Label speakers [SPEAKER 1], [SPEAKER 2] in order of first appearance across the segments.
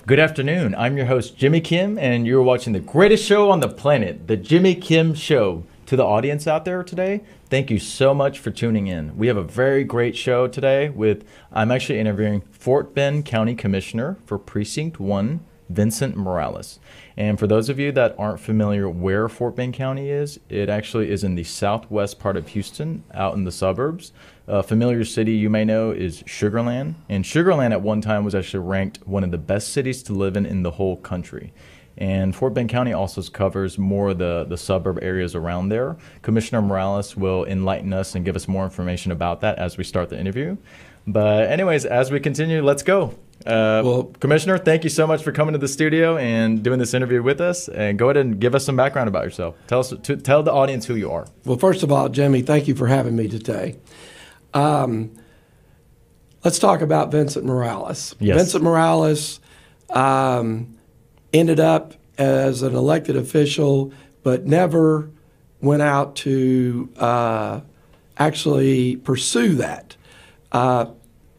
[SPEAKER 1] Good afternoon. I'm your host, Jimmy Kim, and you're watching the greatest show on the planet, The Jimmy Kim Show. To the audience out there today, thank you so much for tuning in. We have a very great show today I'm actually interviewing Fort Bend County Commissioner for Precinct 1, Vincent Morales. And for those of you that aren't familiar where Fort Bend County is, it actually is in the southwest part of Houston, out in the suburbs. A familiar city you may know is Sugar Land. And Sugar Land at one time was actually ranked one of the best cities to live in the whole country. And Fort Bend County also covers more of the suburb areas around there. Commissioner Morales will enlighten us and give us more information about that as we start the interview. But anyways, as we continue, let's go. Commissioner, thank you so much for coming to the studio and doing this interview with us. And go ahead and give us some background about yourself. Tell the audience who you are.
[SPEAKER 2] Well, first of all, Jimmy, thank you for having me today. Let's talk about Vincent Morales.
[SPEAKER 1] Yes.
[SPEAKER 2] Vincent Morales ended up as an elected official, but never went out to actually pursue that.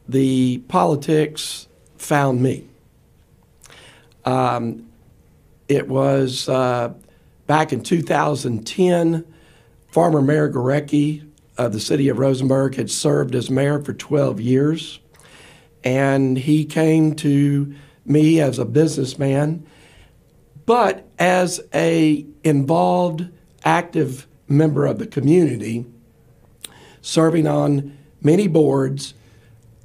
[SPEAKER 2] The politics found me. It was back in 2010, former Mayor Gurecki of the city of Rosenberg had served as mayor for 12 years, and he came to me as a businessman, but as a involved, active member of the community, serving on many boards,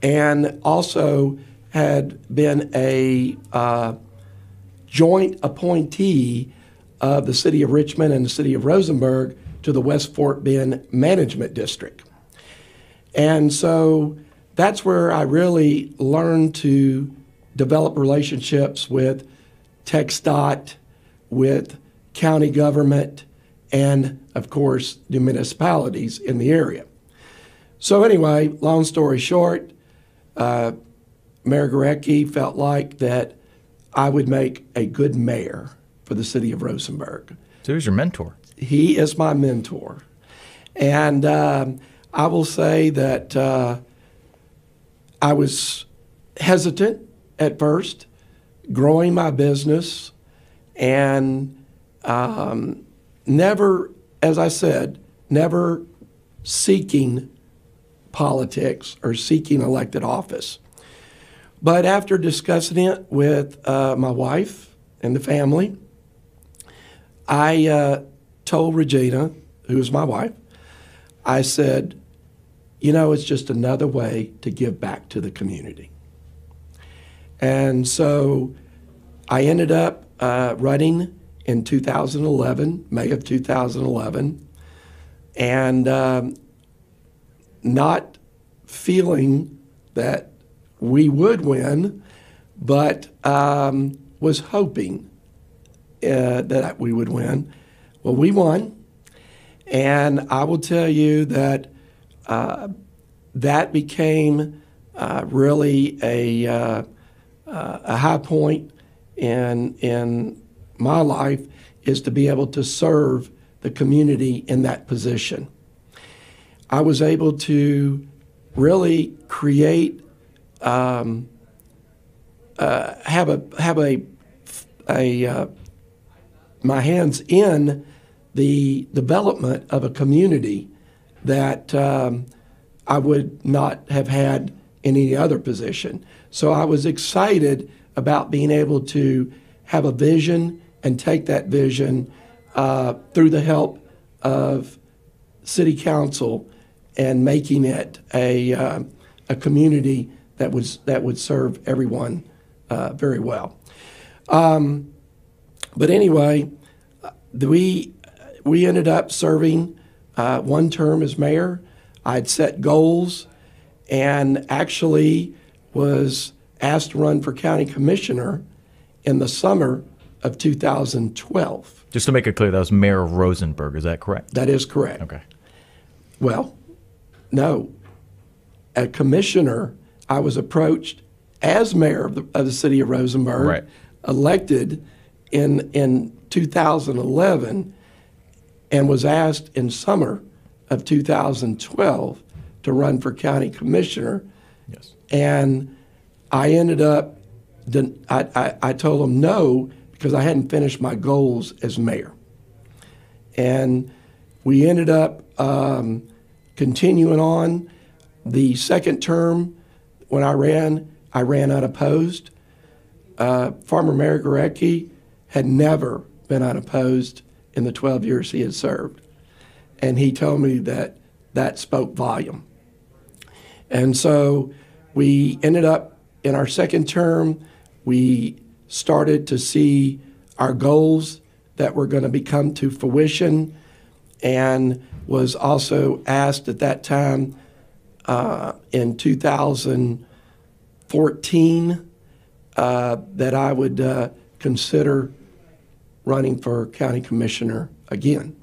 [SPEAKER 2] and also had been a joint appointee of the city of Richmond and the city of Rosenberg to the West Fort Bend Management District. And so that's where I really learned to develop relationships with TxDOT, with county government, and of course the municipalities in the area. So anyway, long story short, Mayor Gurecki felt like that I would make a good mayor for the city of Rosenberg.
[SPEAKER 1] So who's your mentor?
[SPEAKER 2] He is my mentor. And I will say that I was hesitant at first, growing my business, and never, as I said, never seeking politics or seeking elected office. But after discussing it with my wife and the family, I told Regina, who is my wife, I said, you know, it's just another way to give back to the community. And so I ended up running in 2011, May of 2011, and not feeling that we would win, but was hoping that we would win. Well, we won, and I will tell you that that became really a high point in my life, is to be able to serve the community in that position. I was able to really create, have my hands in the development of a community that I would not have had in any other position. So I was excited about being able to have a vision and take that vision through the help of City Council and making it a community that would serve everyone very well. But anyway, we ended up serving one term as mayor. I'd set goals and actually was asked to run for county commissioner in the summer of 2012.
[SPEAKER 1] Just to make it clear, that was Mayor of Rosenberg. Is that correct?
[SPEAKER 2] That is correct.
[SPEAKER 1] Okay.
[SPEAKER 2] Well, no. A commissioner, I was approached as mayor of the city of Rosenberg,
[SPEAKER 1] right,
[SPEAKER 2] elected in 2011, and was asked in summer of 2012 to run for county commissioner.
[SPEAKER 1] Yes.
[SPEAKER 2] And I ended up I told them no because I hadn't finished my goals as mayor. And we ended up continuing on. The second term, when I ran unopposed. Farmer Mayor Gorecki had never been unopposed in the 12 years he had served. And he told me that spoke volume. And so we ended up in our second term, we started to see our goals that were going to come to fruition, and was also asked at that time in 2014 that I would consider running for county commissioner again.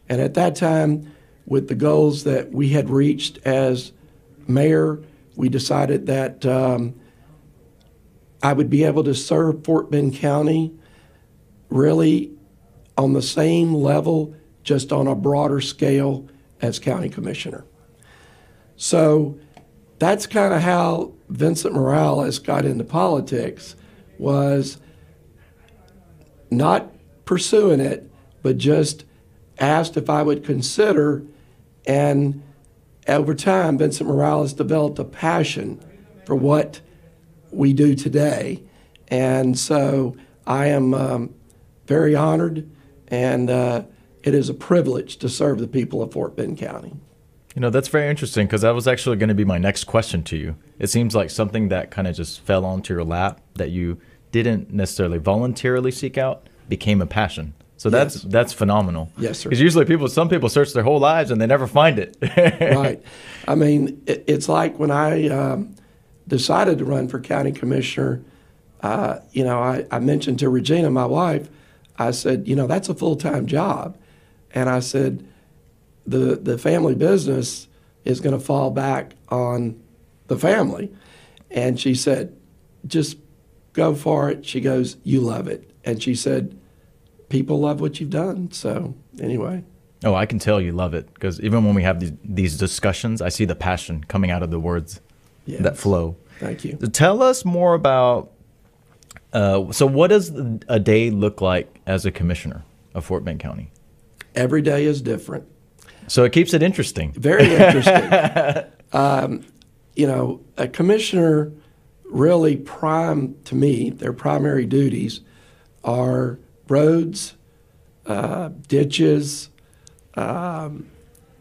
[SPEAKER 2] And at that time, with the goals that we had reached as mayor, we decided that I would be able to serve Fort Bend County really on the same level, just on a broader scale as county commissioner. So that's kind of how Vincent Morales got into politics, was not pursuing it, but just asked if I would consider. And over time, Vincent Morales developed a passion for what we do today. And so I am very honored, and it is a privilege to serve the people of Fort Bend County.
[SPEAKER 1] You know, that's very interesting, because that was actually going to be my next question to you. It seems like something that kind of just fell onto your lap that you didn't necessarily voluntarily seek out became a passion. So that's phenomenal.
[SPEAKER 2] Yes, sir.
[SPEAKER 1] Because usually some people search their whole lives and they never find it.
[SPEAKER 2] Right. I mean, it's like when I decided to run for county commissioner, I mentioned to Regina, my wife, I said, that's a full-time job. And I said, the family business is going to fall back on the family. And she said, just go for it. She goes, you love it. And she said, people love what you've done. So anyway.
[SPEAKER 1] Oh, I can tell you love it, because even when we have these discussions, I see the passion coming out of the words that flow.
[SPEAKER 2] Thank you.
[SPEAKER 1] So tell us more about, so what does a day look like as a commissioner of Fort Bend County? Every
[SPEAKER 2] day is different.
[SPEAKER 1] So it keeps it interesting.
[SPEAKER 2] Very interesting. A commissioner really to me, their primary duties are roads, ditches,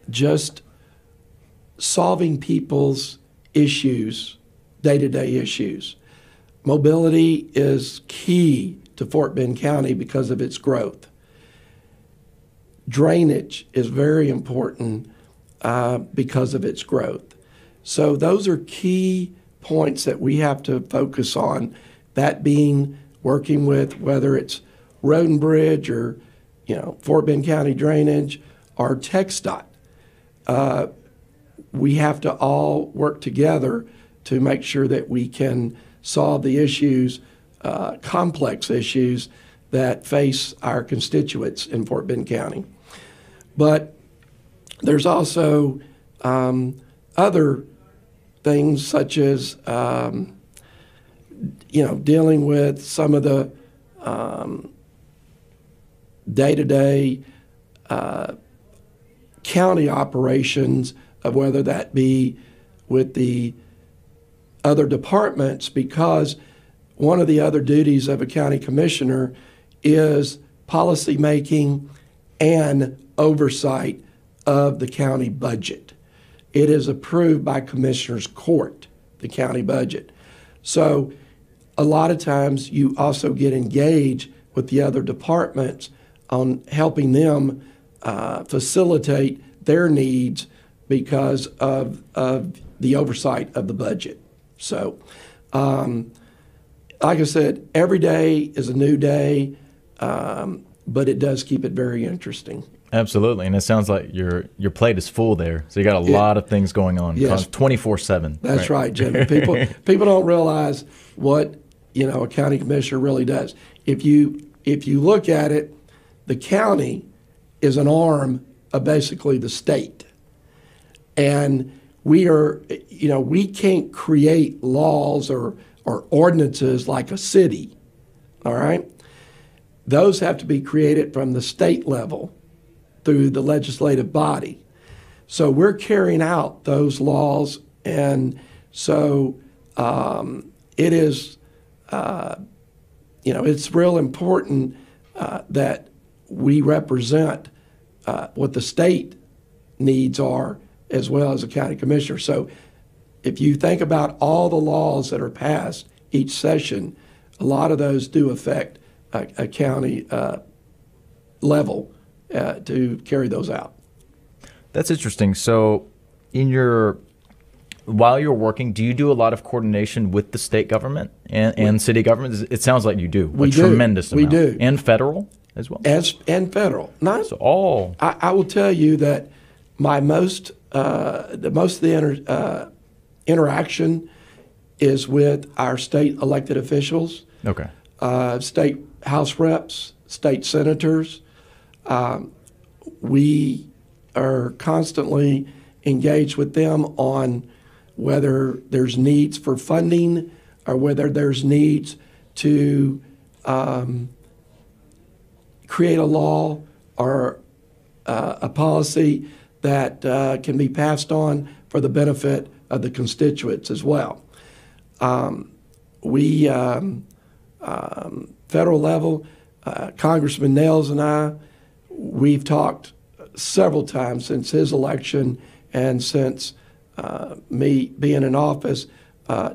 [SPEAKER 2] just solving people's issues, day-to-day issues. Mobility is key to Fort Bend County because of its growth. Drainage is very important because of its growth. So those are key points that we have to focus on, that being working with whether it's Road and Bridge or Fort Bend County Drainage or TxDOT. We have to all work together to make sure that we can solve the issues, complex issues that face our constituents in Fort Bend County. But there's also other things such as dealing with some of the day-to-day county operations, of whether that be with the other departments, because one of the other duties of a county commissioner is policy making and oversight of the county budget. It is approved by Commissioner's Court, the county budget. So a lot of times you also get engaged with the other departments on helping them facilitate their needs because of the oversight of the budget. So, like I said, every day is a new day, but it does keep it very interesting.
[SPEAKER 1] Absolutely, and it sounds like your plate is full there. So you got a lot of things going on.
[SPEAKER 2] Yes,
[SPEAKER 1] 24/7.
[SPEAKER 2] That's right, Jimmy. People don't realize what a county commissioner really does. If you look at it, the county is an arm of basically the state, and we can't create laws or or ordinances like a city, all right? Those have to be created from the state level through the legislative body. So we're carrying out those laws, and so it is, it's real important that we represent what the state needs are as well as a county commissioner. So if you think about all the laws that are passed each session, a lot of those do affect a county level to carry those out.
[SPEAKER 1] That's interesting. So while you're working, do you do a lot of coordination with the state government and city government? It sounds like you do.
[SPEAKER 2] We do.
[SPEAKER 1] Tremendous amount.
[SPEAKER 2] We do.
[SPEAKER 1] And federal as well?
[SPEAKER 2] And federal. I will tell you that most of the interaction is with our state elected officials.
[SPEAKER 1] Okay.
[SPEAKER 2] State House reps, state senators. We are constantly engaged with them on whether there's needs for funding or whether there's needs to create a law or a policy that can be passed on for the benefit of the constituents as well. Federal level, Congressman Nails and I, we've talked several times since his election and since me being in office,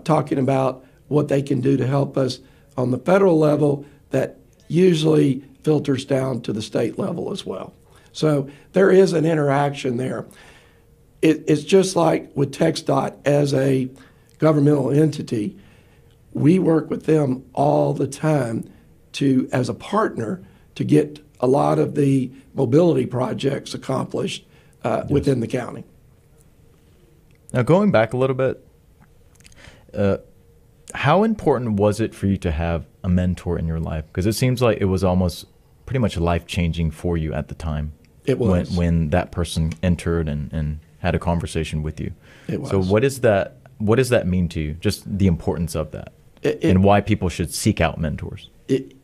[SPEAKER 2] talking about what they can do to help us on the federal level that usually filters down to the state level as well. So there is an interaction there. It's just like with TxDOT as a governmental entity, we work with them all the time as a partner to get a lot of the mobility projects accomplished within the county.
[SPEAKER 1] Now, going back a little bit, how important was it for you to have a mentor in your life? Because it seems like it was almost pretty much life-changing for you at the time.
[SPEAKER 2] It was.
[SPEAKER 1] When that person entered and had a conversation with you.
[SPEAKER 2] It was.
[SPEAKER 1] So what does that mean to you, just the importance of that, and why people should seek out mentors?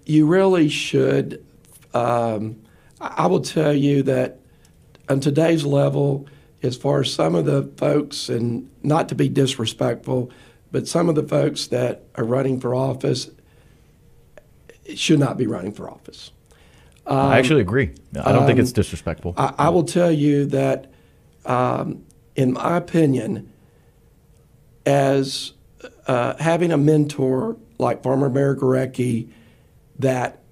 [SPEAKER 2] You really should. I will tell you that on today's level, as far as some of the folks, and not to be disrespectful, but some of the folks that are running for office should not be running for office.
[SPEAKER 1] I actually agree. I don't think it's disrespectful.
[SPEAKER 2] I will tell you that, in my opinion, as having a mentor like former Mayor Gurecki that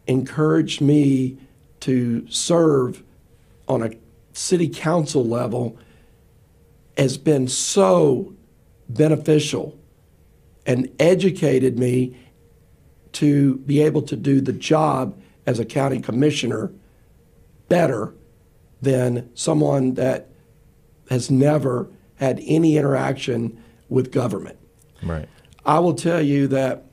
[SPEAKER 2] encouraged me to serve on a city council level has been so beneficial and educated me to be able to do the job as a county commissioner better than someone that has never had any interaction with government.
[SPEAKER 1] Right.
[SPEAKER 2] I will tell you that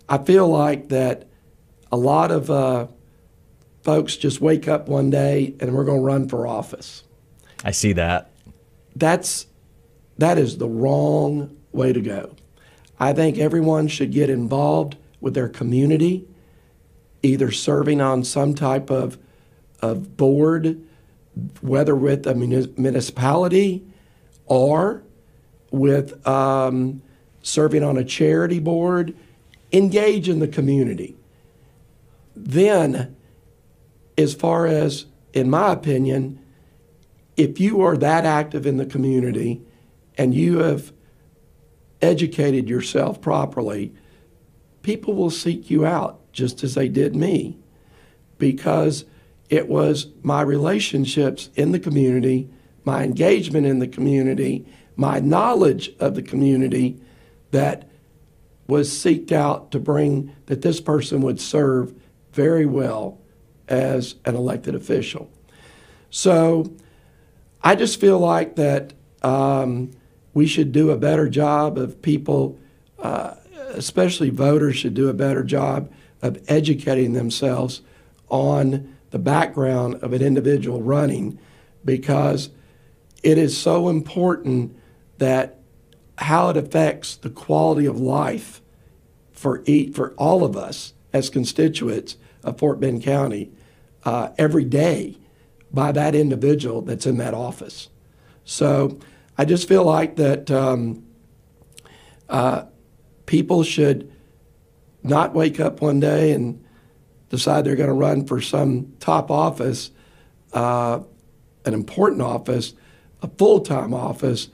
[SPEAKER 2] I feel like that a lot of folks just wake up one day and we're going to run for office.
[SPEAKER 1] I see that.
[SPEAKER 2] That is the wrong way to go. I think everyone should get involved with their community, either serving on some type of board, whether with a municipality or with serving on a charity board. Engage in the community. Then, as far as, in my opinion, if you are that active in the community and you have educated yourself properly, people will seek you out just as they did me, because it was my relationships in the community, my engagement in the community, my knowledge of the community that was seeked out to bring that this person would serve very well as an elected official. So I just feel like that we should do a better job of people, especially voters should do a better job of educating themselves on the background of an individual running, because it is so important that how it affects the quality of life for all of us as constituents of Fort Bend County every day by that individual that's in that office. So I just feel like that people should not wake up one day and decide they're going to run for some top office, an important office, a full-time office,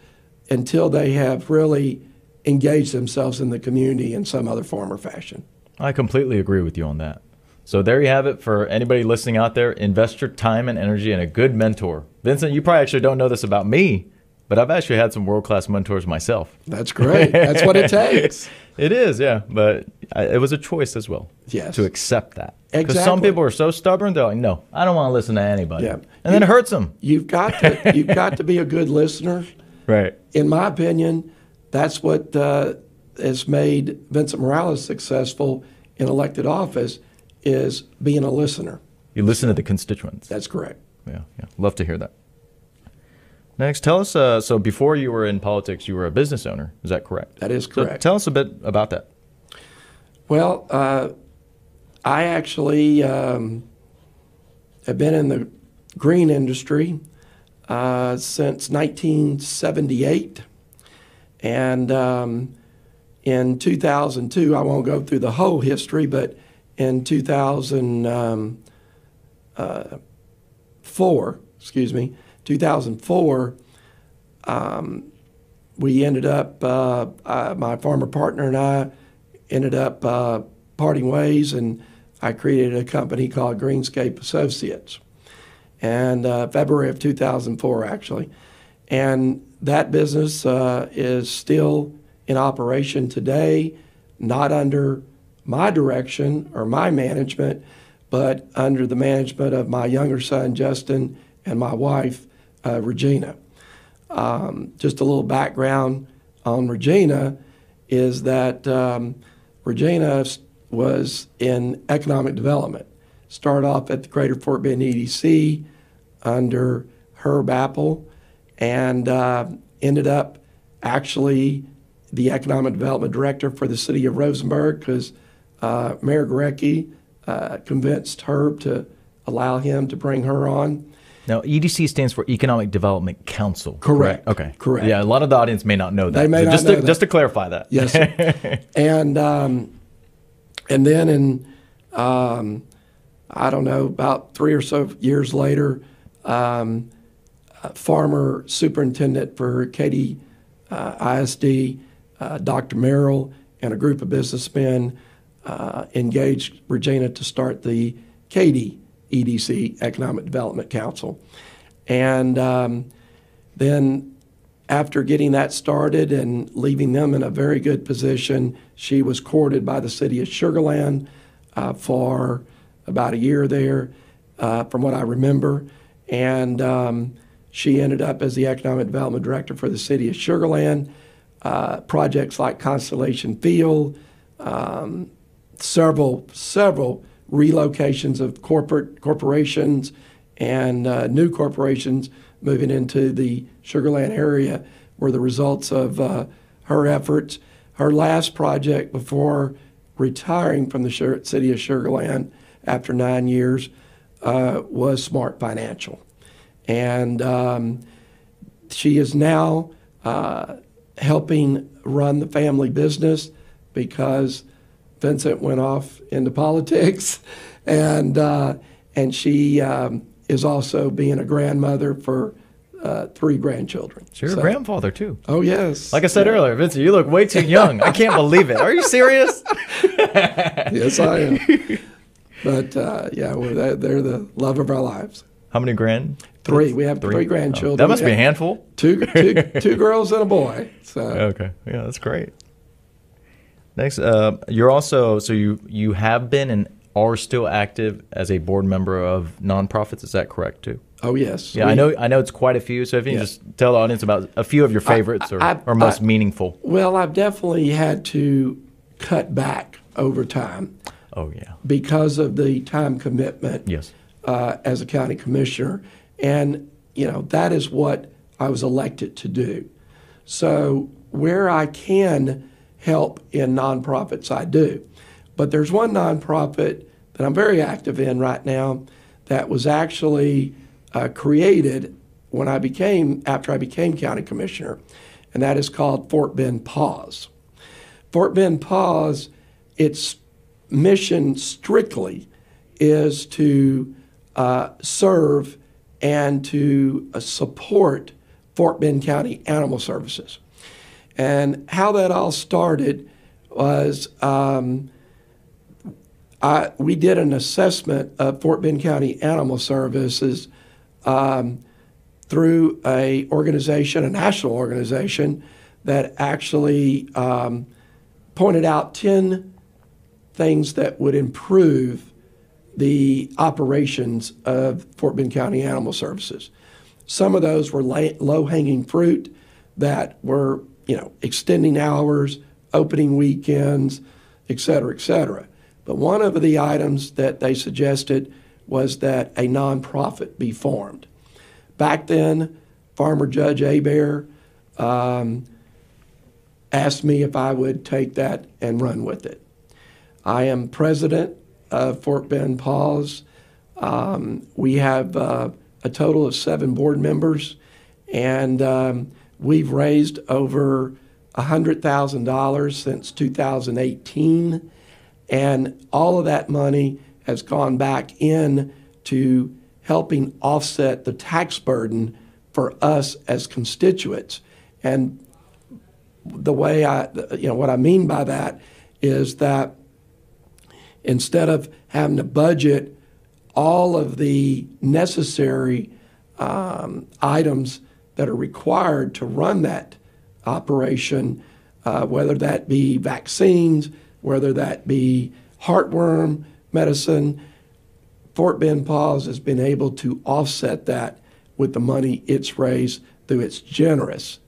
[SPEAKER 2] until they have really engaged themselves in the community in some other form or fashion.
[SPEAKER 1] I completely agree with you on that. So there you have it for anybody listening out there. Invest your time and energy in a good mentor. Vincent, you probably actually don't know this about me, but I've actually had some world-class mentors myself.
[SPEAKER 2] That's great. That's what it takes.
[SPEAKER 1] It is, yeah. But it was a choice as well.
[SPEAKER 2] Yes.
[SPEAKER 1] To accept that.
[SPEAKER 2] Exactly.
[SPEAKER 1] Because some people are so stubborn, they're like, no, I don't want to listen to anybody.
[SPEAKER 2] Yeah.
[SPEAKER 1] And then it hurts them.
[SPEAKER 2] You've got to be a good listener.
[SPEAKER 1] Right.
[SPEAKER 2] In my opinion, that's what has made Vincent Morales successful in elected office, is being a listener.
[SPEAKER 1] You listen to the constituents.
[SPEAKER 2] That's correct.
[SPEAKER 1] Yeah. Love to hear that. Next, tell us, so before you were in politics, you were a business owner. Is that correct?
[SPEAKER 2] That is correct.
[SPEAKER 1] So tell us a bit about that.
[SPEAKER 2] Well, I actually have been in the green industry since 1978. And in 2002, I won't go through the whole history, but in 2004, we ended up, my former partner and I ended up parting ways, and I created a company called Greenscape Associates. And February of 2004, actually. And that business is still in operation today, not under my direction or my management, but under the management of my younger son, Justin, and my wife, Regina. Just a little background on Regina is that Regina was in economic development. Started off at the Greater Fort Bend EDC under Herb Apple, and ended up actually the economic development director for the city of Rosenberg, because Mayor Gorecki convinced Herb to allow him to bring her on.
[SPEAKER 1] Now, EDC stands for Economic Development Council.
[SPEAKER 2] Correct.
[SPEAKER 1] Okay.
[SPEAKER 2] Correct.
[SPEAKER 1] Yeah, a lot of the audience may not know that.
[SPEAKER 2] They may not
[SPEAKER 1] just
[SPEAKER 2] know
[SPEAKER 1] to,
[SPEAKER 2] that.
[SPEAKER 1] Just to clarify that.
[SPEAKER 2] Yes. And then in I don't know, about 3 or so years later, former superintendent for Katy ISD, Dr. Merrill, and a group of businessmen engaged Regina to start the Katy EDC, Economic Development Council. And then after getting that started and leaving them in a very good position, she was courted by the city of Sugar Land for about a year there, from what I remember. And she ended up as the Economic Development Director for the city of Sugar Land. Projects like Constellation Field, several relocations of corporations and new corporations moving into the Sugar Land area were the results of her efforts. Her last project before retiring from the city of Sugar Land after 9 years was Smart Financial. And she is now helping run the family business because Vincent went off into politics, and she is also being a grandmother for 3 grandchildren.
[SPEAKER 1] So you're a grandfather too.
[SPEAKER 2] Oh, yes.
[SPEAKER 1] Like I said earlier, Vincent, you look way too young. I can't believe it. Are you serious?
[SPEAKER 2] Yes, I am. But yeah, they're the love of our lives.
[SPEAKER 1] How many grand?
[SPEAKER 2] 3. We have 3 grandchildren.
[SPEAKER 1] That must be a handful.
[SPEAKER 2] Two girls and a boy. So.
[SPEAKER 1] Okay. Yeah, that's great. Next, you're also, so you have been and are still active as a board member of nonprofits. Is that correct too?
[SPEAKER 2] Oh, yes.
[SPEAKER 1] Yeah, I know it's quite a few. So if you can just tell the audience about a few of your favorites or most meaningful.
[SPEAKER 2] Well, I've definitely had to cut back over time.
[SPEAKER 1] Oh, yeah.
[SPEAKER 2] Because of the time commitment.
[SPEAKER 1] Yes.
[SPEAKER 2] As a county commissioner. And, that is what I was elected to do. So where I can help in nonprofits, I do. But there's one nonprofit that I'm very active in right now that was actually created after I became county commissioner, and that is called Fort Bend PAWS. Fort Bend PAWS, its mission strictly is to serve and to support Fort Bend County Animal Services. And how that all started was we did an assessment of Fort Bend County Animal Services through a national organization that actually pointed out 10 things that would improve the operations of Fort Bend County Animal Services. Some of those were low-hanging fruit that were, extending hours, opening weekends, et cetera, et cetera. But one of the items that they suggested was that a nonprofit be formed. Back then, Farmer Judge Hebert asked me if I would take that and run with it. I am president of Fort Bend PAWS. We have a total of 7 board members, and we've raised over $100,000 since 2018, and all of that money has gone back in to helping offset the tax burden for us as constituents. And the way what I mean by that is that instead of having to budget all of the necessary items that are required to run that operation, whether that be vaccines, whether that be heartworm medicine, Fort Bend PAWS has been able to offset that with the money it's raised through its generous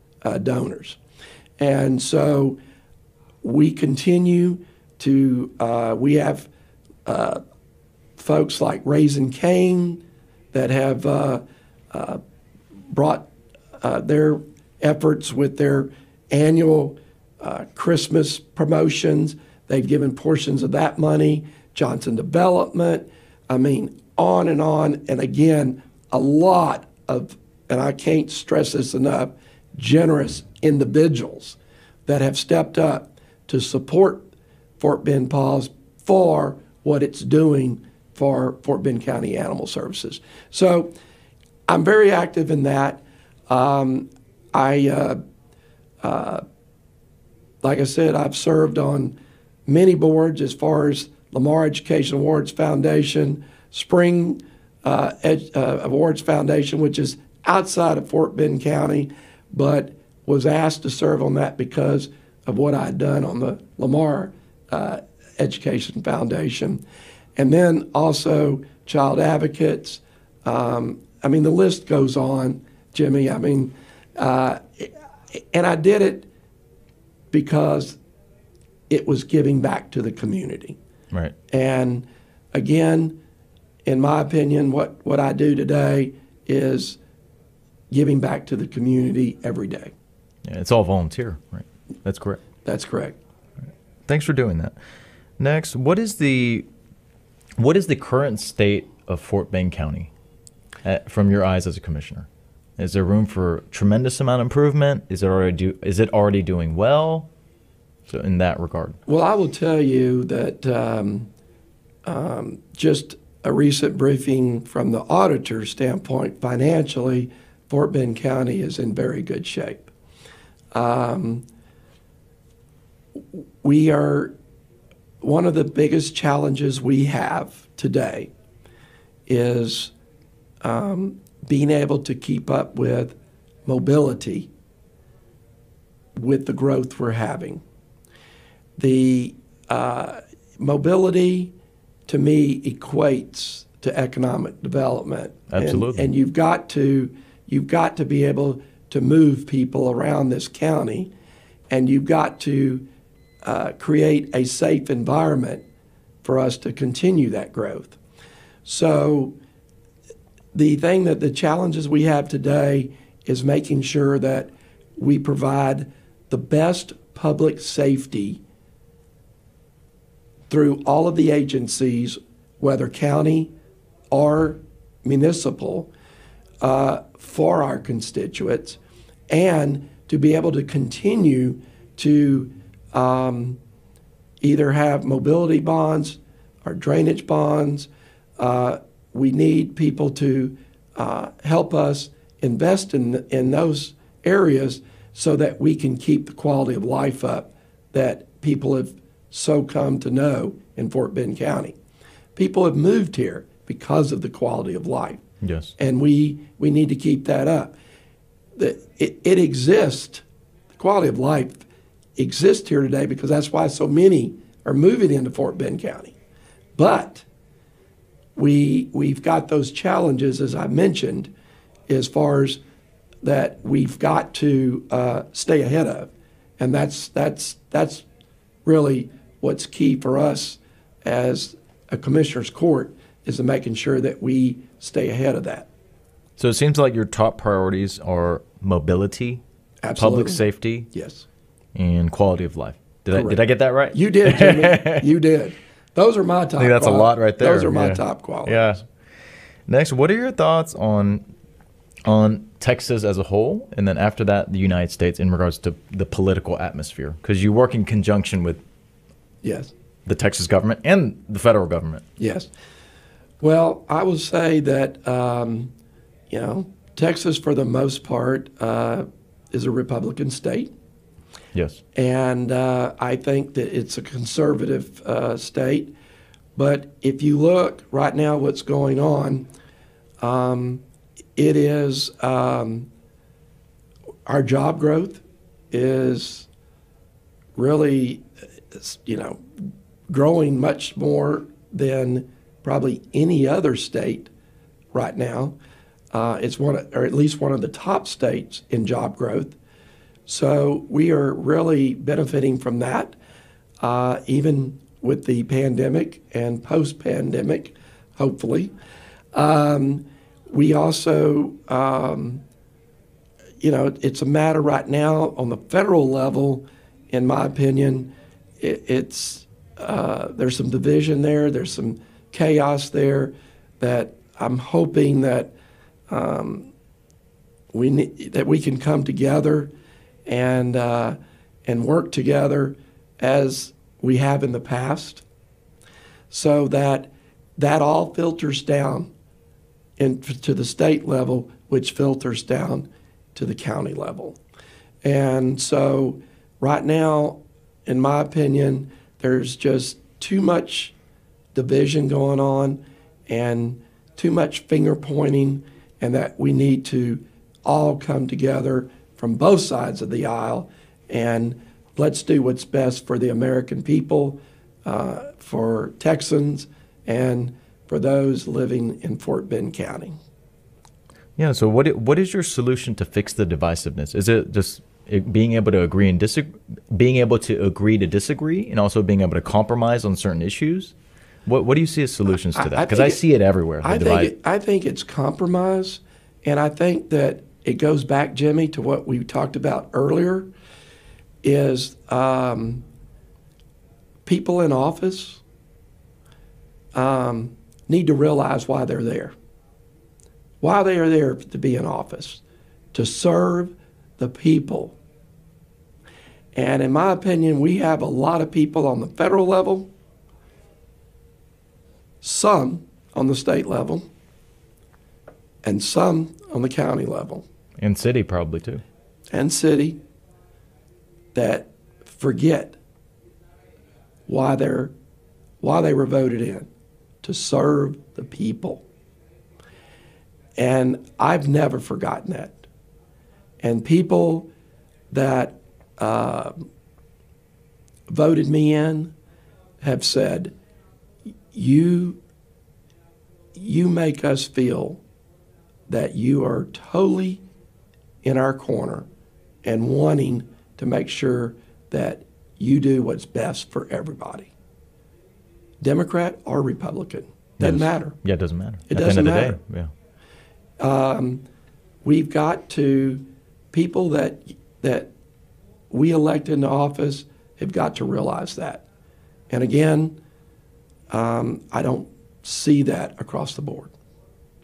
[SPEAKER 2] donors. And so we continue to, we have folks like Raising Cane that have brought their efforts with their annual Christmas promotions. They've given portions of that money. Johnson Development, on and on. And again, a lot of, and I can't stress this enough, generous individuals that have stepped up to support Fort Bend PAWS for what it's doing for Fort Bend County Animal Services. So I'm very active in that. Like I said, I've served on many boards as far as Lamar Education Awards Foundation, Spring Awards Foundation, which is outside of Fort Bend County, but was asked to serve on that because of what I had done on the Lamar Education Foundation. And then also Child Advocates. The list goes on, Jimmy. And I did it because it was giving back to the community.
[SPEAKER 1] Right.
[SPEAKER 2] And again, in my opinion, what I do today is giving back to the community every day.
[SPEAKER 1] Yeah, it's all volunteer, right? That's correct.
[SPEAKER 2] That's correct.
[SPEAKER 1] Right. Thanks for doing that. Next, what is the current state of Fort Bend County from your eyes as a commissioner? Is there room for tremendous amount of improvement? Is it already doing well? So in that regard.
[SPEAKER 2] Well, I will tell you that just a recent briefing from the auditor's standpoint, financially, Fort Bend County is in very good shape. We are, one of the biggest challenges we have today is being able to keep up with mobility with the growth we're having. The mobility, to me, equates to economic development.
[SPEAKER 1] Absolutely.
[SPEAKER 2] And you've got to be able to move people around this county, and you've got to create a safe environment for us to continue that growth. So the challenges we have today is making sure that we provide the best public safety through all of the agencies, whether county or municipal, for our constituents, and to be able to continue to either have mobility bonds or drainage bonds. We need people to help us invest in those areas so that we can keep the quality of life up that people have so come to know in Fort Bend County. People have moved here because of the quality of life.
[SPEAKER 1] Yes.
[SPEAKER 2] And we need to keep that up. It exists, the quality of life exists here today because that's why so many are moving into Fort Bend County. But we've got those challenges, as I mentioned, as far as that we've got to stay ahead of. And that's really what's key for us as a commissioner's court, is to making sure that we stay ahead of that.
[SPEAKER 1] So it seems like your top priorities are mobility,
[SPEAKER 2] Absolutely.
[SPEAKER 1] public safety,
[SPEAKER 2] Yes.
[SPEAKER 1] and quality of life. Did I get that right?
[SPEAKER 2] You did, Jimmy. You did. Those are my top.
[SPEAKER 1] I think that's a lot right there.
[SPEAKER 2] Those are my
[SPEAKER 1] Yeah.
[SPEAKER 2] top qualities.
[SPEAKER 1] Yeah. Next, what are your thoughts on Texas as a whole, and then after that, the United States in regards to the political atmosphere? Because you work in conjunction with
[SPEAKER 2] Yes.
[SPEAKER 1] the Texas government and the federal government.
[SPEAKER 2] Yes. Well, I will say that Texas, for the most part, is a Republican state.
[SPEAKER 1] Yes.
[SPEAKER 2] And I think that it's a conservative state. But if you look right now what's going on, it is our job growth is really, growing much more than probably any other state right now. It's or at least one of the top states in job growth. So we are really benefiting from that, even with the pandemic and post-pandemic, hopefully. We also, it's a matter right now on the federal level, in my opinion, there's some division there, there's some chaos there that I'm hoping that we can come together and work together as we have in the past, so that all filters down to the state level, which filters down to the county level. And so right now, in my opinion, there's just too much division going on and too much finger pointing, and that we need to all come together from both sides of the aisle, and let's do what's best for the American people, for Texans, and for those living in Fort Bend County.
[SPEAKER 1] Yeah. So what is your solution to fix the divisiveness? Is it just being able to agree and being able to agree to disagree, and also being able to compromise on certain issues? What do you see as solutions to that? Because I see it everywhere.
[SPEAKER 2] I think it's compromise, and I think that it goes back, Jimmy, to what we talked about earlier, is people in office need to realize why they're there. Why they are there to be in office, to serve the people. And in my opinion, we have a lot of people on the federal level, some on the state level, and some on the county level.
[SPEAKER 1] And city probably too.
[SPEAKER 2] And city, that forget why they were voted in, to serve the people. And I've never forgotten that. And people that voted me in have said, you make us feel that you are totally in our corner and wanting to make sure that you do what's best for everybody. Democrat or Republican, doesn't matter.
[SPEAKER 1] Yeah, it doesn't matter.
[SPEAKER 2] It doesn't matter.
[SPEAKER 1] At the end of the day, yeah.
[SPEAKER 2] we've got to, people that we elect into office have got to realize that. And again, I don't see that across the board.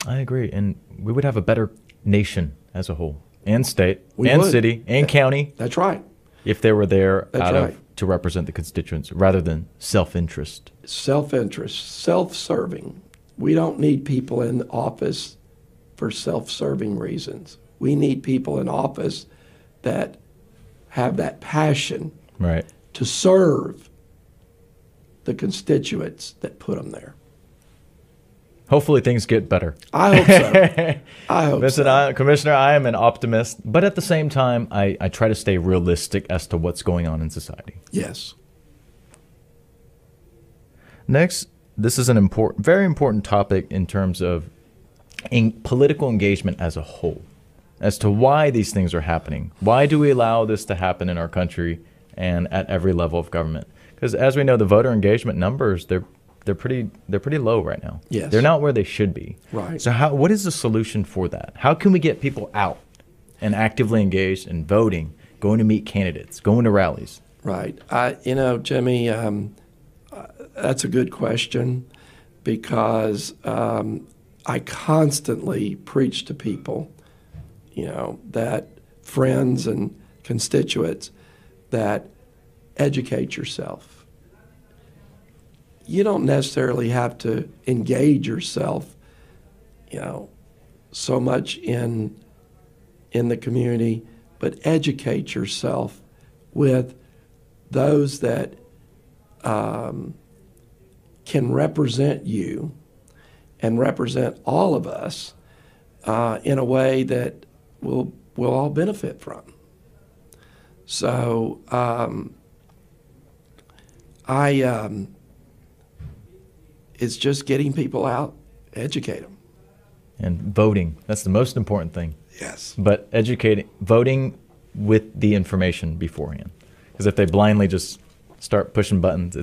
[SPEAKER 1] I agree. And we would have a better nation as a whole, and state,
[SPEAKER 2] We
[SPEAKER 1] and
[SPEAKER 2] would.
[SPEAKER 1] city, and county,
[SPEAKER 2] That's right.
[SPEAKER 1] if they were there
[SPEAKER 2] That's right.
[SPEAKER 1] to represent the constituents rather than self-interest.
[SPEAKER 2] Self-interest, self-serving. We don't need people in office for self-serving reasons. We need people in office that have that passion
[SPEAKER 1] Right.
[SPEAKER 2] to serve the constituents that put them there.
[SPEAKER 1] Hopefully things get better.
[SPEAKER 2] I hope so. I hope
[SPEAKER 1] Vincent,
[SPEAKER 2] so.
[SPEAKER 1] Commissioner, I am an optimist, but at the same time, I try to stay realistic as to what's going on in society.
[SPEAKER 2] Yes.
[SPEAKER 1] Next, this is an very important topic in terms of political engagement as a whole, as to why these things are happening. Why do we allow this to happen in our country and at every level of government? Because as we know, the voter engagement numbers, they're pretty low right now.
[SPEAKER 2] Yes.
[SPEAKER 1] They're not where they should be.
[SPEAKER 2] Right.
[SPEAKER 1] So what is the solution for that? How can we get people out and actively engaged in voting, going to meet candidates, going to rallies?
[SPEAKER 2] Right. Jimmy, that's a good question, because I constantly preach to people, that friends and constituents, that educate yourself. You don't necessarily have to engage yourself, so much in the community, but educate yourself with those that can represent you and represent all of us in a way that we'll all benefit from. So it's just getting people out, educate them.
[SPEAKER 1] And voting, that's the most important thing.
[SPEAKER 2] Yes.
[SPEAKER 1] But voting with the information beforehand. Because if they blindly just start pushing buttons,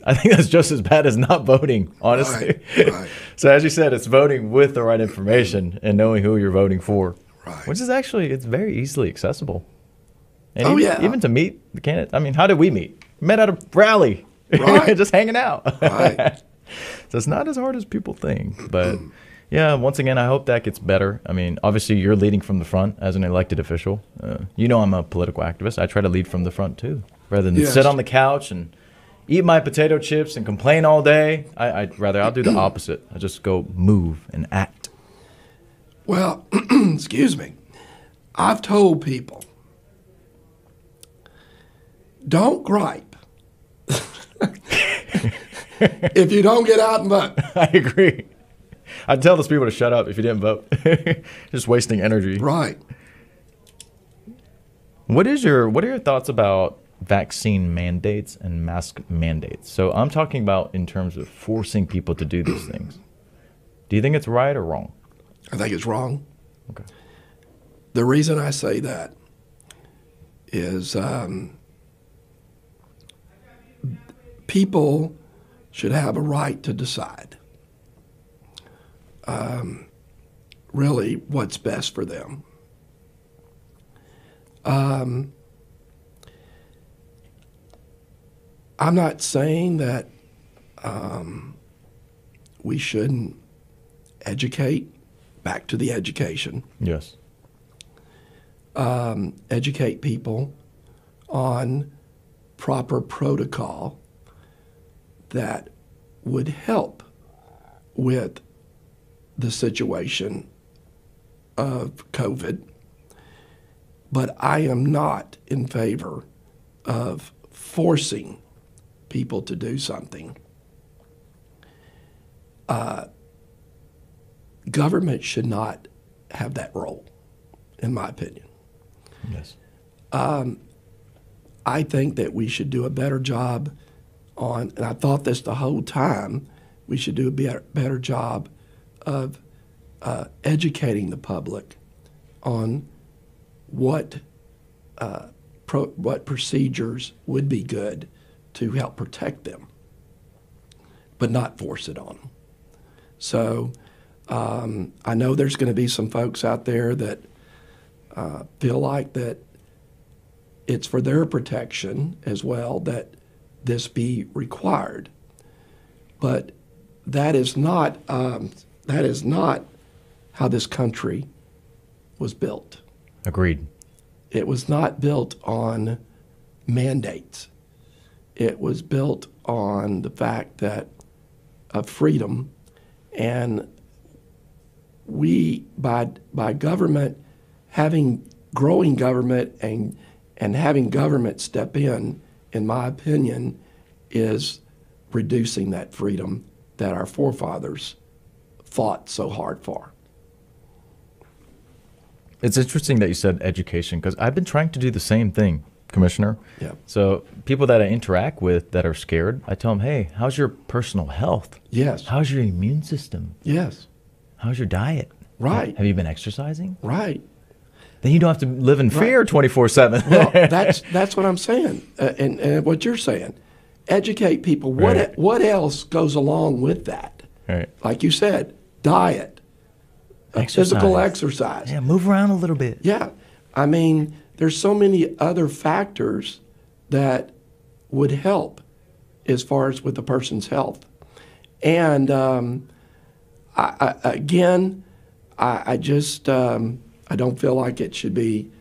[SPEAKER 1] I think that's just as bad as not voting, honestly.
[SPEAKER 2] Right.
[SPEAKER 1] So as you said, it's voting with the right information and knowing who you're voting for.
[SPEAKER 2] Right.
[SPEAKER 1] Which is actually, it's very easily accessible. And
[SPEAKER 2] Oh,
[SPEAKER 1] even,
[SPEAKER 2] yeah.
[SPEAKER 1] even to meet the candidate. I mean, how did we meet? Met at a rally.
[SPEAKER 2] Right.
[SPEAKER 1] Just hanging out.
[SPEAKER 2] Right.
[SPEAKER 1] So it's not as hard as people think. But yeah, once again, I hope that gets better. I mean, obviously you're leading from the front as an elected official. I'm a political activist. I try to lead from the front too, rather than
[SPEAKER 2] Yes.
[SPEAKER 1] sit on the couch and eat my potato chips and complain all day. I'll do the opposite. I just go move and act.
[SPEAKER 2] Well, excuse me. I've told people, don't gripe if you don't get out and vote.
[SPEAKER 1] I agree. I'd tell those people to shut up if you didn't vote. Just wasting energy.
[SPEAKER 2] Right.
[SPEAKER 1] What are your thoughts about vaccine mandates and mask mandates? So I'm talking about in terms of forcing people to do these things. Do you think it's right or wrong?
[SPEAKER 2] I think it's wrong.
[SPEAKER 1] Okay.
[SPEAKER 2] The reason I say that is people should have a right to decide really what's best for them. I'm not saying that we shouldn't educate, back to the education,
[SPEAKER 1] Yes.
[SPEAKER 2] educate people on proper protocol that would help with the situation of COVID. But I am not in favor of forcing people to do something. Government should not have that role, in my opinion.
[SPEAKER 1] Yes.
[SPEAKER 2] I think that we should do a better job on, and I thought this the whole time, we should do a better job of educating the public on what procedures would be good to help protect them, but not force it on them. So I know there's going to be some folks out there that feel like that it's for their protection as well that this be required. But that is not how this country was built.
[SPEAKER 1] Agreed.
[SPEAKER 2] It was not built on mandates. It was built on the fact that of freedom, and we by government having growing government and having government step in my opinion, is reducing that freedom that our forefathers fought so hard for.
[SPEAKER 1] It's interesting that you said education, because I've been trying to do the same thing, Commissioner.
[SPEAKER 2] Yeah.
[SPEAKER 1] So people that I interact with that are scared, I tell them, hey, how's your personal health?
[SPEAKER 2] Yes.
[SPEAKER 1] How's your immune system?
[SPEAKER 2] Yes.
[SPEAKER 1] How's your diet?
[SPEAKER 2] Right.
[SPEAKER 1] Have you been exercising?
[SPEAKER 2] Right.
[SPEAKER 1] Then you don't have to live in fear 24/7.
[SPEAKER 2] Well, that's what I'm saying, and what you're saying. Educate people. What else goes along with that?
[SPEAKER 1] Right.
[SPEAKER 2] Like you said, diet, physical exercise.
[SPEAKER 1] Yeah, move around a little bit.
[SPEAKER 2] Yeah. I mean, there's so many other factors that would help as far as with a person's health. And I don't feel like it should be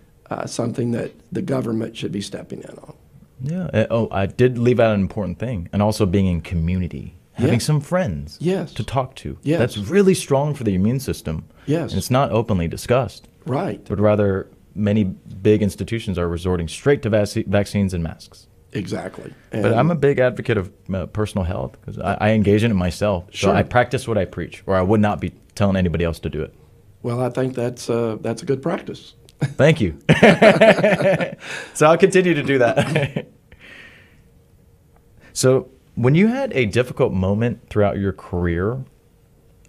[SPEAKER 2] something that the government should be stepping in on.
[SPEAKER 1] Yeah. Oh, I did leave out an important thing, and also being in community, having some friends to talk to.
[SPEAKER 2] Yes.
[SPEAKER 1] That's really strong for the immune system.
[SPEAKER 2] Yes.
[SPEAKER 1] And it's not openly discussed.
[SPEAKER 2] Right.
[SPEAKER 1] But rather, many big institutions are resorting straight to vaccines and masks.
[SPEAKER 2] Exactly.
[SPEAKER 1] But I'm a big advocate of personal health, because I engage in it myself. So
[SPEAKER 2] Sure.
[SPEAKER 1] I practice what I preach, or I would not be telling anybody else to do it.
[SPEAKER 2] Well, I think that's a good practice.
[SPEAKER 1] Thank you. So I'll continue to do that. So when you had a difficult moment throughout your career,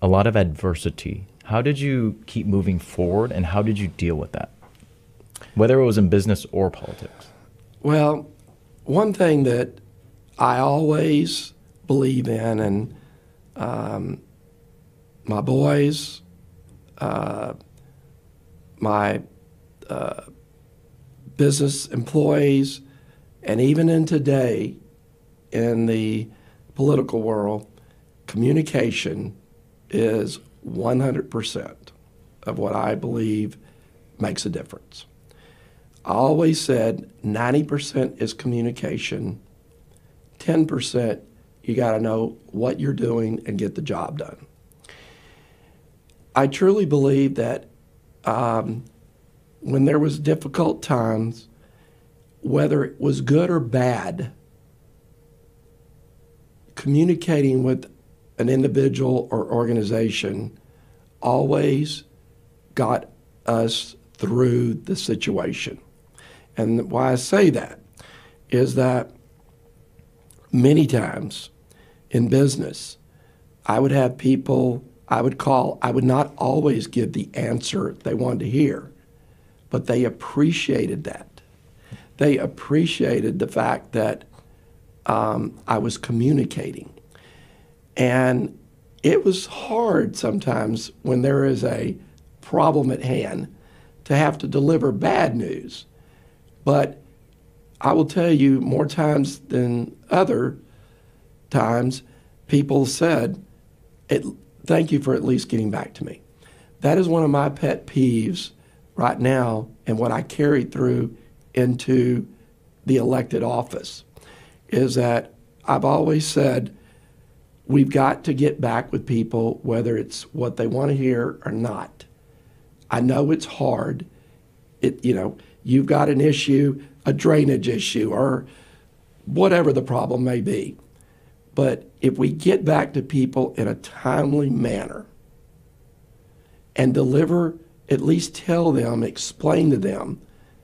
[SPEAKER 1] a lot of adversity, how did you keep moving forward, and how did you deal with that, whether it was in business or politics?
[SPEAKER 2] Well, one thing that I always believe in, and my boys, my business employees, and even in today in the political world, communication is 100% of what I believe makes a difference. I always said 90% is communication, 10% you got to know what you're doing and get the job done. I truly believe that when there was difficult times, whether it was good or bad, communicating with an individual or organization always got us through the situation. And why I say that is that many times in business, I would have people I would call. I would not always give the answer they wanted to hear, but they appreciated that. They appreciated the fact that I was communicating. And it was hard sometimes when there is a problem at hand to have to deliver bad news. But I will tell you, more times than other times, people said, thank you for at least getting back to me. That is one of my pet peeves right now, and what I carried through into the elected office, is that I've always said, we've got to get back with people, whether it's what they want to hear or not. I know it's hard. You've got an issue, a drainage issue, or whatever the problem may be. But if we get back to people in a timely manner and deliver, at least tell them, explain to them,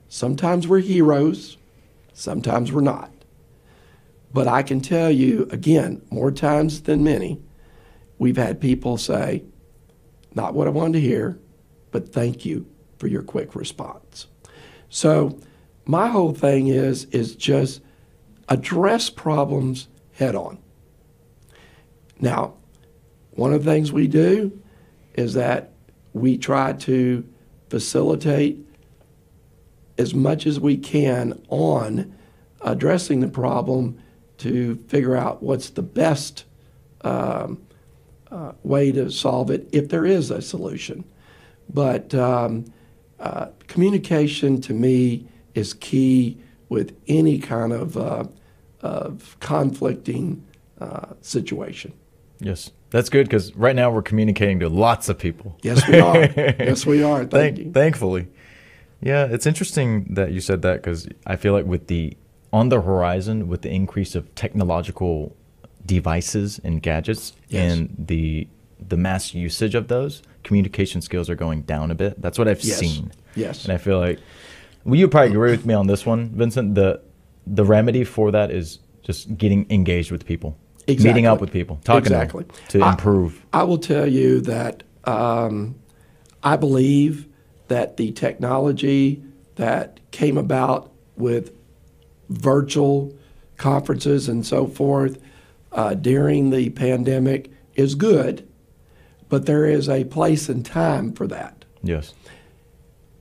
[SPEAKER 2] sometimes we're heroes, sometimes we're not. But I can tell you, again, more times than many, we've had people say, not what I wanted to hear, but thank you for your quick response. So my whole thing is just address problems head on. Now, one of the things we do is that we try to facilitate as much as we can on addressing the problem to figure out what's the best way to solve it if there is a solution. But communication to me is key with any kind of conflicting situation.
[SPEAKER 1] Yes, that's good because right now we're communicating to lots of people.
[SPEAKER 2] Yes, we are. Yes, we are. Thank you.
[SPEAKER 1] Thankfully. Yeah, it's interesting that you said that because I feel like on the horizon, with the increase of technological devices and gadgets and the mass usage of those, communication skills are going down a bit. That's what I've seen.
[SPEAKER 2] Yes.
[SPEAKER 1] And I feel like, well, you probably agree with me on this one, Vincent. The remedy for that is just getting engaged with people.
[SPEAKER 2] Exactly.
[SPEAKER 1] Meeting up with people, talking to them to improve.
[SPEAKER 2] I will tell you that I believe that the technology that came about with virtual conferences and so forth during the pandemic is good, but there is a place and time for that.
[SPEAKER 1] Yes.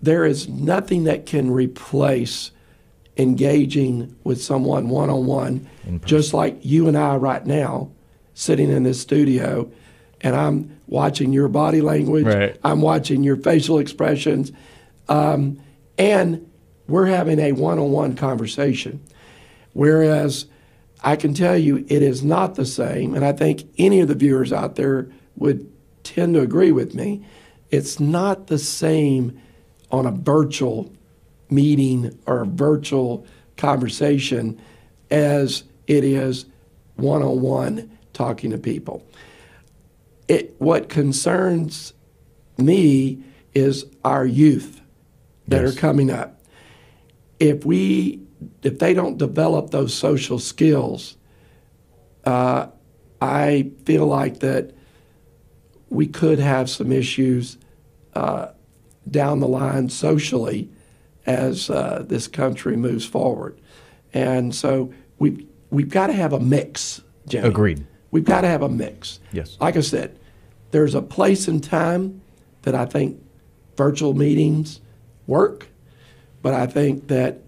[SPEAKER 2] There is nothing that can replace engaging with someone one-on-one, just like you and I right now, sitting in this studio, and I'm watching your body language,
[SPEAKER 1] right.
[SPEAKER 2] I'm watching your facial expressions, and we're having a one-on-one conversation. Whereas I can tell you it is not the same, and I think any of the viewers out there would tend to agree with me, it's not the same on a virtual meeting or a virtual conversation as it is one-on-one talking to people. What concerns me is our youth that are coming up. If they don't develop those social skills, I feel like that we could have some issues down the line socially as this country moves forward. And so we've got to have a mix, Jimmy.
[SPEAKER 1] Agreed.
[SPEAKER 2] We've got to have a mix.
[SPEAKER 1] Yes.
[SPEAKER 2] Like I said, there's a place and time that I think virtual meetings work, but I think that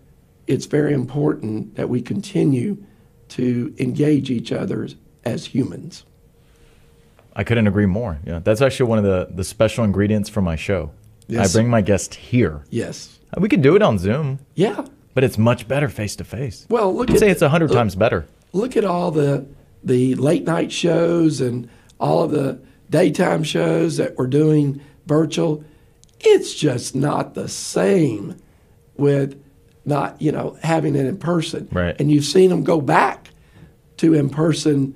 [SPEAKER 2] it's very important that we continue to engage each other as humans.
[SPEAKER 1] I couldn't agree more. Yeah, that's actually one of the special ingredients for my show.
[SPEAKER 2] Yes.
[SPEAKER 1] I bring my guest here.
[SPEAKER 2] Yes.
[SPEAKER 1] We could do it on Zoom.
[SPEAKER 2] Yeah.
[SPEAKER 1] But it's much better face to face.
[SPEAKER 2] Well,
[SPEAKER 1] I'd say it's 100 times better.
[SPEAKER 2] Look at all the late night shows and all of the daytime shows that we're doing virtual. It's just not the same with not, having it in person.
[SPEAKER 1] Right.
[SPEAKER 2] And you've seen them go back to in person,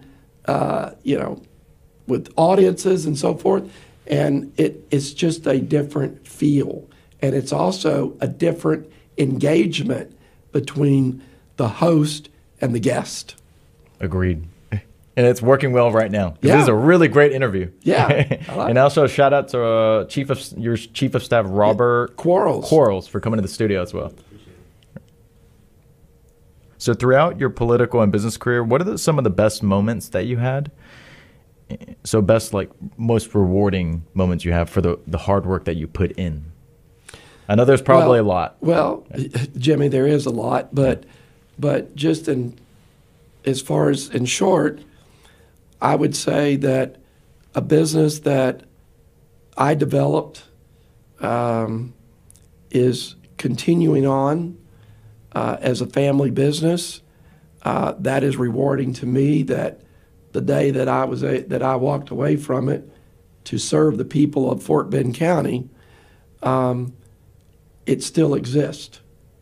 [SPEAKER 2] with audiences and so forth. And it's just a different feel. And it's also a different engagement between the host and the guest.
[SPEAKER 1] Agreed. And it's working well right now.
[SPEAKER 2] Yeah.
[SPEAKER 1] This is a really great interview.
[SPEAKER 2] Yeah. I like
[SPEAKER 1] And also shout out to your Chief of Staff, Robert
[SPEAKER 2] Quarles,
[SPEAKER 1] for coming to the studio as well. So throughout your political and business career, what are some of the best moments that you had? So most rewarding moments you have for the hard work that you put in? I know there's probably a lot.
[SPEAKER 2] Well, Jimmy, there is a lot, but just as far as in short, I would say that a business that I developed is continuing on as a family business. That is rewarding to me. That the day that I walked away from it to serve the people of Fort Bend County, it still exists,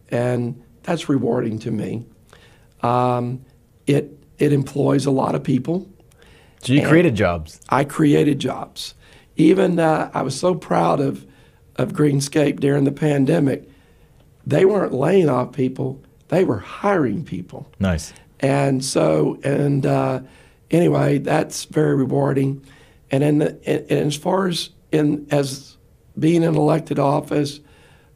[SPEAKER 2] and that's rewarding to me. It employs a lot of people.
[SPEAKER 1] So you created jobs.
[SPEAKER 2] I created jobs. Even I was so proud of Greenscape during the pandemic. They weren't laying off people; they were hiring people.
[SPEAKER 1] Nice.
[SPEAKER 2] And so, anyway, that's very rewarding. And as far as as being in elected office,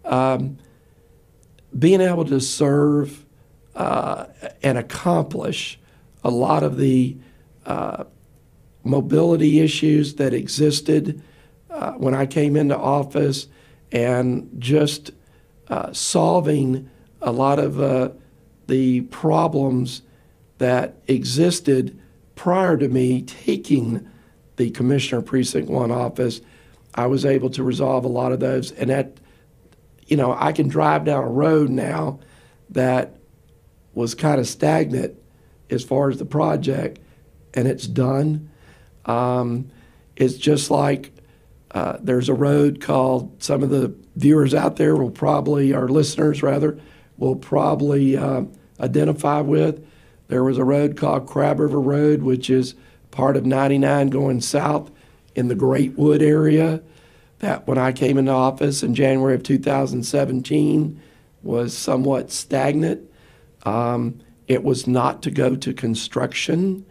[SPEAKER 2] being able to serve and accomplish a lot of the mobility issues that existed when I came into office and just solving a lot of the problems that existed prior to me taking the Commissioner Precinct 1 office. I was able to resolve a lot of those. And that, I can drive down a road now that was kind of stagnant as far as the project, and it's done. It's just like there's a road called, some of the viewers out there will probably, or listeners rather, will probably identify with. There was a road called Crab River Road, which is part of 99 going south in the Great Wood area, that when I came into office in January of 2017 was somewhat stagnant. It was not to go to construction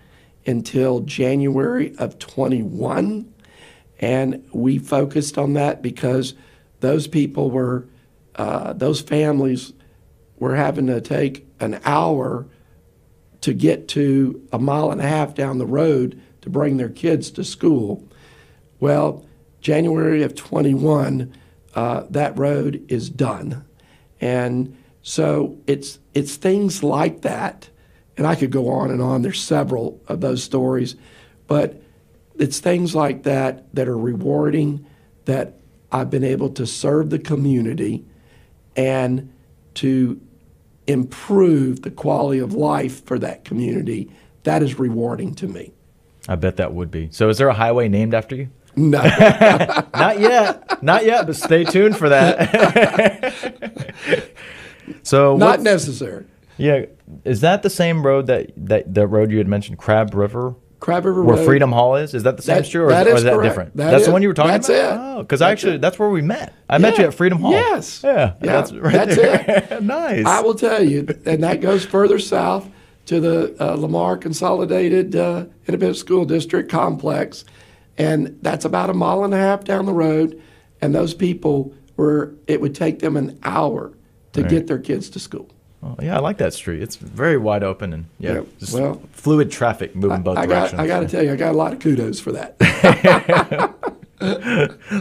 [SPEAKER 2] until January of 21. And we focused on that because those people were, those families were having to take an hour to get to 1.5 miles down the road to bring their kids to school. Well, January of 21, that road is done. And so it's things like that, and I could go on and on. There's several of those stories, but it's things like that that are rewarding, that I've been able to serve the community and to improve the quality of life for that community. That is rewarding to me.
[SPEAKER 1] I bet that would be. So is there a highway named after you?
[SPEAKER 2] No.
[SPEAKER 1] Not yet. Not yet, but stay tuned for that. So
[SPEAKER 2] not necessary.
[SPEAKER 1] Yeah. Is that the same road that road you had mentioned, Crab River?
[SPEAKER 2] Crab River
[SPEAKER 1] Where
[SPEAKER 2] Road.
[SPEAKER 1] Freedom Hall is? Is that the same street, or is that different?
[SPEAKER 2] That's
[SPEAKER 1] the one you were talking
[SPEAKER 2] that's
[SPEAKER 1] about?
[SPEAKER 2] It.
[SPEAKER 1] Oh, because actually, that's where we met. I met you at Freedom Hall.
[SPEAKER 2] Yes.
[SPEAKER 1] Yeah. That's right there.
[SPEAKER 2] It.
[SPEAKER 1] Nice.
[SPEAKER 2] I will tell you, and that goes further south to the Lamar Consolidated Independent School District complex, and that's about 1.5 miles down the road. And those people it would take them an hour to get their kids to school.
[SPEAKER 1] Oh, yeah, I like that street. It's very wide open and just
[SPEAKER 2] well,
[SPEAKER 1] fluid traffic moving both directions.
[SPEAKER 2] I got to tell you, I got a lot of kudos for that.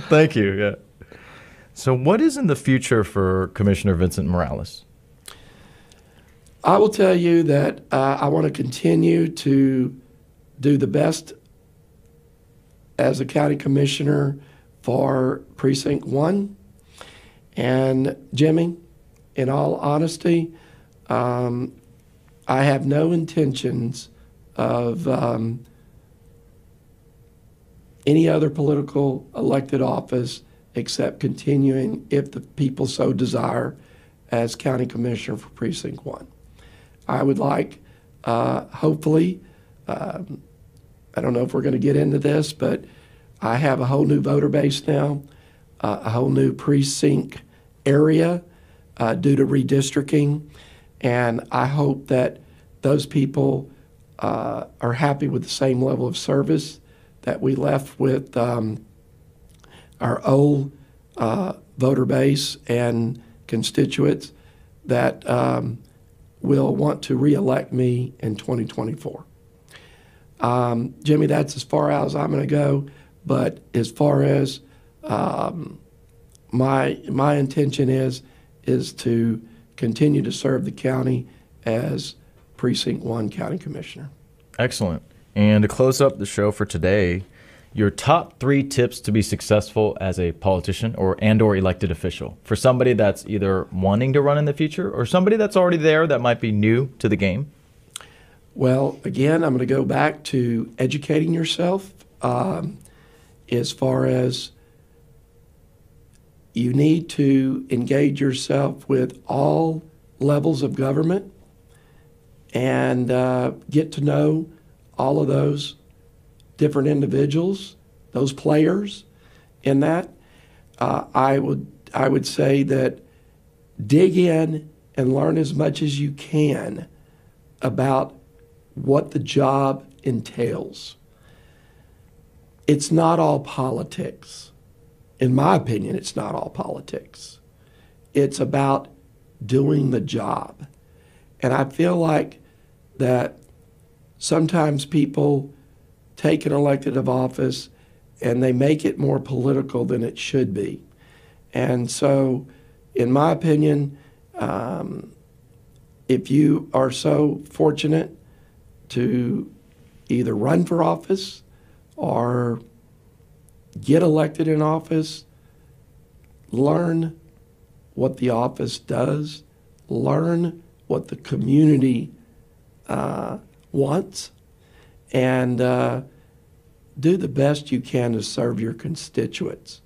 [SPEAKER 1] Thank you. Yeah. So, what is in the future for Commissioner Vincent Morales?
[SPEAKER 2] I will tell you that I want to continue to do the best as a county commissioner for Precinct 1. And Jimmy, in all honesty, I have no intentions of any other political elected office except continuing, if the people so desire, as county commissioner for Precinct 1. I would like, hopefully, I don't know if we're going to get into this, but I have a whole new voter base now, a whole new precinct area due to redistricting, and I hope that those people are happy with the same level of service that we left with our old voter base and constituents that will want to reelect me in 2024. Jimmy, that's as far out as I'm going to go, but as far as my intention is to continue to serve the county as Precinct 1 County Commissioner.
[SPEAKER 1] Excellent. And to close up the show for today, your top 3 tips to be successful as a politician or elected official for somebody that's either wanting to run in the future or somebody that's already there that might be new to the game.
[SPEAKER 2] Well, again, I'm going to go back to educating yourself as far as you need to engage yourself with all levels of government and get to know all of those different individuals, those players in that. I would say that dig in and learn as much as you can about what the job entails. It's not all politics. In my opinion, it's not all politics. It's about doing the job. And I feel like that sometimes people take an elected office and they make it more political than it should be. And so, in my opinion, if you are so fortunate to either run for office or get elected in office, learn what the office does, learn what the community wants, and do the best you can to serve your constituents.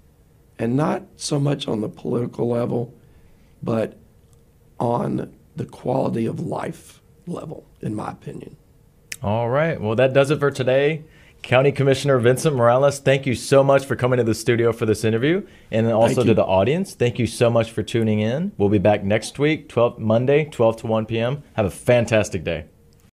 [SPEAKER 2] And not so much on the political level, but on the quality of life level, in my opinion.
[SPEAKER 1] All right. Well, that does it for today. County Commissioner Vincent Morales, thank you so much for coming to the studio for this interview. And then also to the audience, thank you so much for tuning in. We'll be back next week, Monday, 12 to 1 p.m. Have a fantastic day.